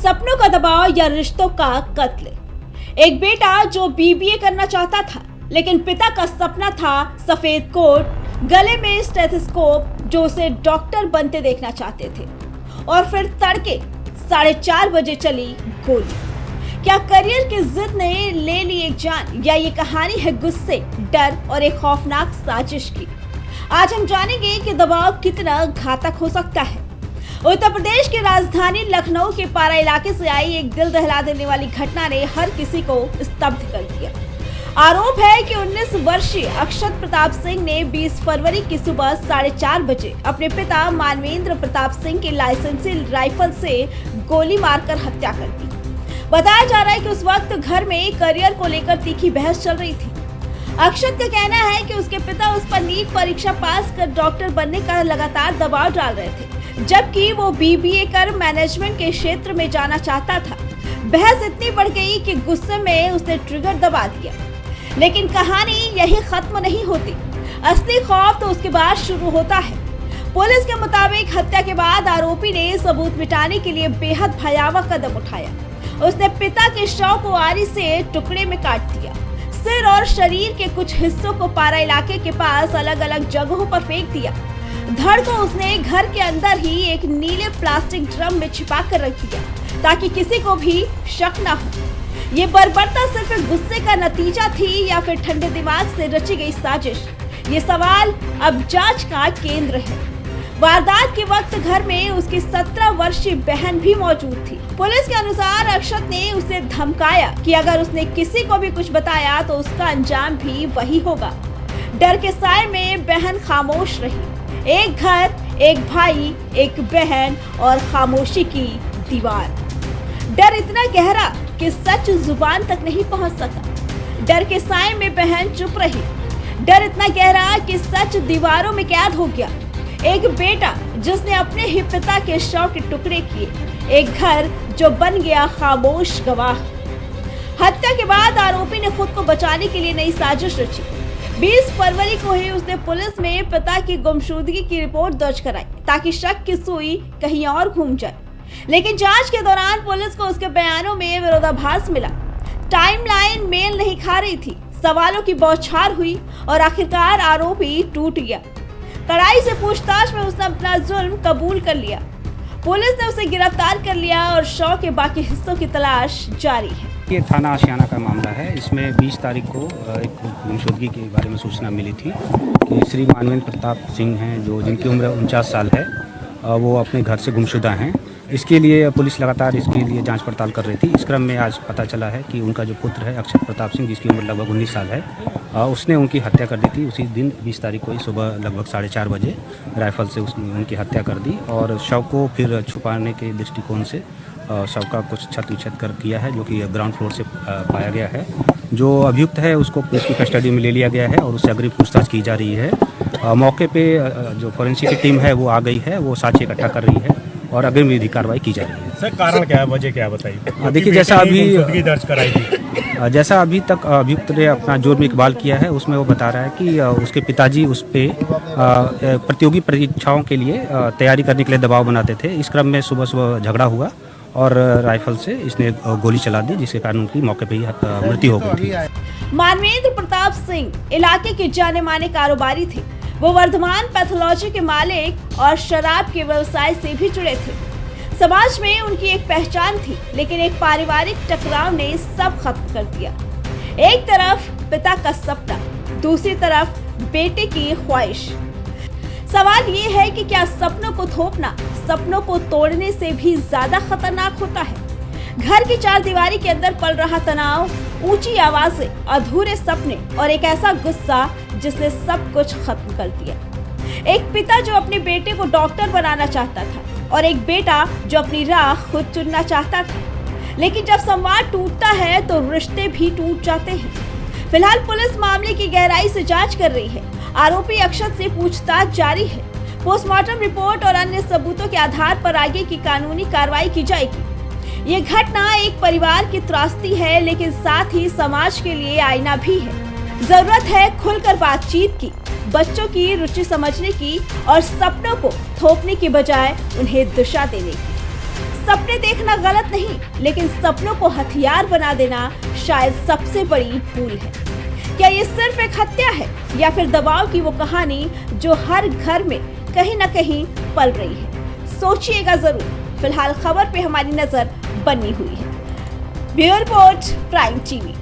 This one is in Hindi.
सपनों का दबाव या रिश्तों का कत्ल। एक बेटा जो बीबीए करना चाहता था, लेकिन पिता का सपना था सफेद कोट, गले में स्टेथोस्कोप, जो उसे डॉक्टर बनते देखना चाहते थे। और फिर तड़के 4:30 बजे चली गोली। क्या करियर की जिद ने ले ली एक जान, या ये कहानी है गुस्से, डर और एक खौफनाक साजिश की। आज हम जानेंगे कि दबाव कितना घातक हो सकता है। उत्तर प्रदेश की राजधानी लखनऊ के पारा इलाके से आई एक दिल दहला देने वाली घटना ने हर किसी को स्तब्ध कर दिया। आरोप है कि 19 वर्षीय अक्षत प्रताप सिंह ने 20 फरवरी की सुबह 4:30 बजे अपने पिता मानवेंद्र प्रताप सिंह की लाइसेंसी राइफल से गोली मारकर हत्या कर दी। बताया जा रहा है कि उस वक्त घर में करियर को लेकर तीखी बहस चल रही थी। अक्षत का कहना है कि उसके पिता उस पर नीट परीक्षा पास कर डॉक्टर बनने का लगातार दबाव डाल रहे थे, जबकि वो बीबीए कर मैनेजमेंट के क्षेत्र में जाना चाहता था। बहस इतनी बढ़ गई कि गुस्से में उसने ट्रिगर दबा दिया। लेकिन कहानी यही खत्म नहीं होती। असली खौफ तो उसके बाद शुरू होता है। पुलिस के मुताबिक हत्या के बाद आरोपी ने सबूत मिटाने के लिए बेहद भयावह कदम उठाया। उसने पिता के शव को आरी से टुकड़े में काट दिया। सिर और शरीर के कुछ हिस्सों को पारा इलाके के पास अलग अलग जगहों पर फेंक दिया। धड़ को उसने घर के अंदर ही एक नीले प्लास्टिक ड्रम में छिपा कर रख दिया, ताकि किसी को भी शक न हो। ये बर्बरता सिर्फ गुस्से का नतीजा थी या फिर ठंडे दिमाग से रची गई साजिश? ये सवाल अब जांच का केंद्र है। वारदात के वक्त घर में उसकी 17 वर्षीय बहन भी मौजूद थी। पुलिस के अनुसार अक्षत ने उसे धमकाया कि अगर उसने किसी को भी कुछ बताया तो उसका अंजाम भी वही होगा। डर के साए में बहन खामोश रही। एक घर, एक भाई, एक बहन और खामोशी की दीवार। डर इतना गहरा कि सच जुबान तक नहीं पहुंच सका। डर के साए में बहन चुप रही। डर इतना गहरा कि सच दीवारों में कैद हो गया। एक बेटा जिसने अपने ही पिता के शव के टुकड़े किए। एक घर जो बन गया खामोश गवाह। हत्या के बाद आरोपी ने खुद को बचाने के लिए नई साजिश रची। 20 फरवरी को ही उसने पुलिस में पिता की गुमशुदगी की रिपोर्ट दर्ज कराई, ताकि शक की सुई कहीं और घूम जाए। लेकिन जांच के दौरान पुलिस को उसके बयानों में विरोधाभास मिला। टाइमलाइन मेल नहीं खा रही थी। सवालों की बौछार हुई और आखिरकार आरोपी टूट गया। कड़ाई से पूछताछ में उसने अपना जुल्म कबूल कर लिया। पुलिस ने उसे गिरफ्तार कर लिया और शव के बाकी हिस्सों की तलाश जारी है। ये थाना आशियाना का मामला है। इसमें 20 तारीख को एक गुमशुदगी के बारे में सूचना मिली थी कि श्री मानवेंद्र प्रताप सिंह हैं, जो जिनकी उम्र 49 साल है, वो अपने घर से गुमशुदा हैं। इसके लिए पुलिस लगातार इसके लिए जांच पड़ताल कर रही थी। इस क्रम में आज पता चला है कि उनका जो पुत्र है अक्षत प्रताप सिंह, जिसकी उम्र लगभग 19 साल है, उसने उनकी हत्या कर दी थी। उसी दिन 20 तारीख को ही सुबह लगभग 4:30 बजे राइफल से उसने उनकी हत्या कर दी और शव को फिर छुपाने के दृष्टिकोण से शव का कुछ छत विच्छेद कर किया है, जो कि ग्राउंड फ्लोर से पाया गया है। जो अभियुक्त है उसको पुलिस की कस्टडी में ले लिया गया है और उससे अग्रिम पूछताछ की जा रही है। मौके पे जो फोरेंसिक की टीम है वो आ गई है, वो साक्ष्य इकट्ठा कर रही है और अग्रिम विधि कार्रवाई की जा रही है। सर, कारण क्या है, वजह क्या बताइए? देखिए, दर्ज कराई थी, जैसा अभी तक अभियुक्त ने अपना जुर्म इकबाल किया है, उसमें वो बता रहा है कि उसके पिताजी उस पे प्रतियोगी परीक्षाओं के लिए तैयारी करने के लिए दबाव बनाते थे। इस क्रम में सुबह सुबह झगड़ा हुआ और राइफल से इसने गोली चला दी, जिसके कारण उनकी मौके पर ही मृत्यु हो गई थी। मानवेंद्र प्रताप सिंह इलाके के जाने माने कारोबारी थे। वो वर्धमान पैथोलॉजी के मालिक और शराब के व्यवसाय से भी जुड़े थे। समाज में उनकी एक पहचान थी, लेकिन एक पारिवारिक टकराव ने सब खत्म कर दिया। एक तरफ पिता का सपना, दूसरी तरफ बेटे की ख्वाहिश। सवाल ये है कि क्या सपनों को थोपना सपनों को तोड़ने से भी ज्यादा खतरनाक होता है? घर की चारदीवारी के अंदर पल रहा तनाव, ऊंची आवाजें, अधूरे सपने और एक ऐसा गुस्सा जिसने सब कुछ खत्म कर दिया। एक पिता जो अपने बेटे को डॉक्टर बनाना चाहता था और एक बेटा जो अपनी राह खुद चुनना चाहता था। लेकिन जब संवाद टूटता है तो रिश्ते भी टूट जाते हैं। फिलहाल पुलिस मामले की गहराई से जांच कर रही है। आरोपी अक्षत से पूछताछ जारी है। पोस्टमार्टम रिपोर्ट और अन्य सबूतों के आधार पर आगे की कानूनी कार्रवाई की जाएगी। ये घटना एक परिवार की त्रासदी है, लेकिन साथ ही समाज के लिए आईना भी है। जरूरत है खुलकर बातचीत की, बच्चों की रुचि समझने की और सपनों को थोपने की बजाय उन्हें दिशा देने की। सपने देखना गलत नहीं, लेकिन सपनों को हथियार बना देना शायद सबसे बड़ी भूल है। क्या ये सिर्फ एक हत्या है या फिर दबाव की वो कहानी जो हर घर में कहीं ना कहीं पल रही है? सोचिएगा जरूर। फिलहाल खबर पे हमारी नजर बनी हुई है। Bureau report, prime TV.